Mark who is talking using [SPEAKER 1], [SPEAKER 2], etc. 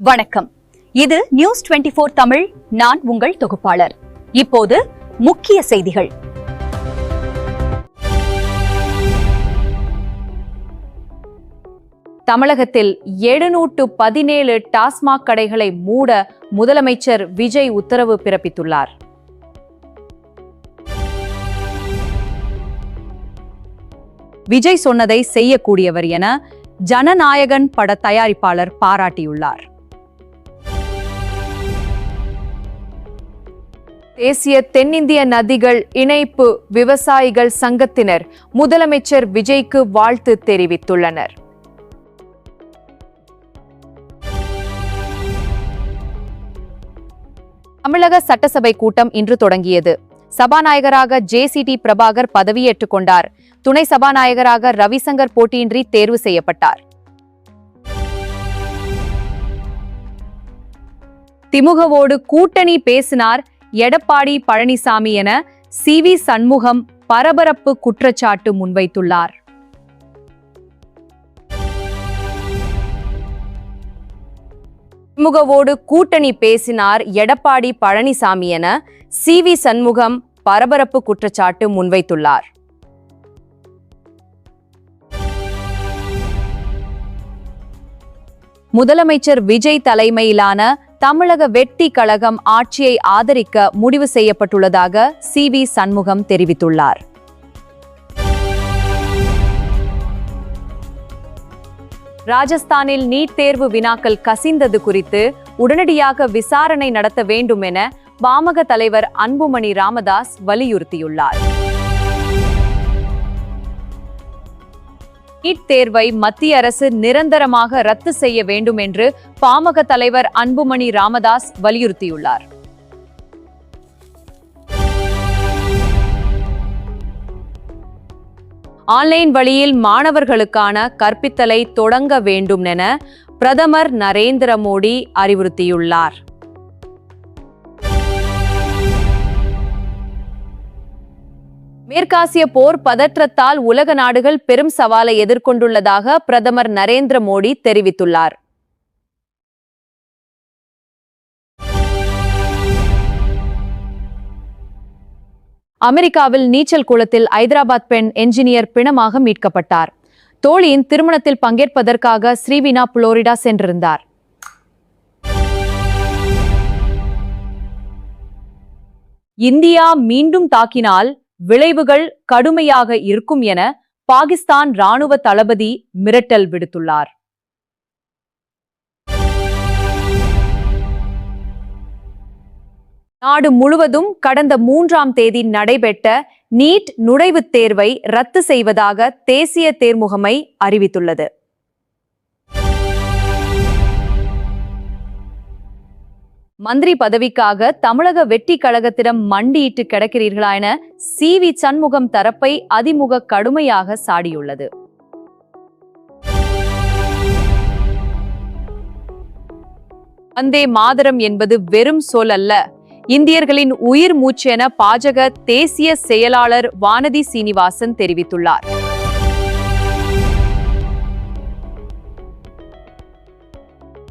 [SPEAKER 1] வணக்கம். இது நியூஸ் 24 தமிழ். நான் உங்கள் தொகுப்பாளர். இப்போது முக்கிய செய்திகள். தமிழகத்தில் 717 டாஸ்மாக் கடைகளை மூட முதலமைச்சர் விஜய் உத்தரவு பிறப்பித்துள்ளார். விஜய் சொன்னதை செய்யக்கூடியவர் என ஜனநாயகன் பட தயாரிப்பாளர் பாராட்டியுள்ளார். தேசிய தென்னிந்திய நதிகள் இணைப்பு விவசாயிகள் சங்கத்தினர் முதலமைச்சர் விஜய்க்கு வாழ்த்து தெரிவித்துள்ளனர். தமிழக சட்டசபை கூட்டம் இன்று தொடங்கியது. சபாநாயகராக ஜே.சி.டி. பிரபாகர் பதவியேற்றுக் கொண்டார். துணை சபாநாயகராக ரவிசங்கர் போட்டியின்றி தேர்வு செய்யப்பட்டார். திமுகவோடு கூட்டணி பேசினார் எடப்பாடி பழனிசாமி என சி.வி. சண்முகம் பரபரப்பு குற்றச்சாட்டு முன்வைத்துள்ளார். திமுகவோடு கூட்டணி பேசினார் எடப்பாடி பழனிசாமி என சி.வி. சண்முகம் பரபரப்பு குற்றச்சாட்டு முன்வைத்துள்ளார். முதலமைச்சர் விஜய் தலைமையிலான தமிழக வெற்றி கழகம் ஆட்சியை ஆதரிக்க முடிவு செய்யப்பட்டுள்ளதாக சி.வி. சண்முகம் தெரிவித்துள்ளார். ராஜஸ்தானில் நீட் தேர்வு வினாக்கள் கசிந்தது குறித்து உடனடியாக விசாரணை நடத்த வேண்டும் என பாமக தலைவர் அன்புமணி ராமதாஸ் வலியுறுத்தியுள்ளார். நீட் தேர்வை மத்திய அரசு நிரந்தரமாக ரத்து செய்ய வேண்டும் என்று பாமக தலைவர் அன்புமணி ராமதாஸ் வலியுறுத்தியுள்ளார். ஆன்லைன் வழியில் மாணவர்களுக்கான கற்பித்தலை தொடங்க வேண்டும் என பிரதமர் நரேந்திர மோடி அறிவுறுத்தியுள்ளார். மேற்காசிய போர் பதற்றத்தால் உலக நாடுகள் பெரும் சவாலை எதிர்கொண்டுள்ளதாக பிரதமர் நரேந்திர மோடி தெரிவித்துள்ளார். அமெரிக்காவில் நீச்சல் குளத்தில் ஐதராபாத் பெண் என்ஜினியர் பிணமாக மீட்கப்பட்டார். தோழியின் திருமணத்தில் பங்கேற்பதற்காக ஸ்ரீவினா புளோரிடா சென்றிருந்தார். இந்தியா மீண்டும் தாக்கினால் விளைவுகள் கடுமையாக இருக்கும் என பாகிஸ்தான் ராணுவ தளபதி மிரட்டல் விடுத்துள்ளார். நாடு முழுவதும் கடந்த 3ஆம் தேதி நடைபெற்ற நீட் நுழைவுத் தேர்வை ரத்து செய்வதாக தேசிய தேர்முகமை அறிவித்துள்ளது. மந்திரி பதவிக்காக தமிழக வெற்றி கழகத்திடம் மண்டியிட்டு கிடக்கிறீர்களா என சி.வி. சண்முகம் தரப்பை அதிமுக கடுமையாக சாடியுள்ளது. வந்தே மாதரம் என்பது வெறும் சொல் அல்ல, இந்தியர்களின் உயிர் மூச்சு என பாஜக தேசிய செயலாளர் வானதி சீனிவாசன் தெரிவித்துள்ளார்.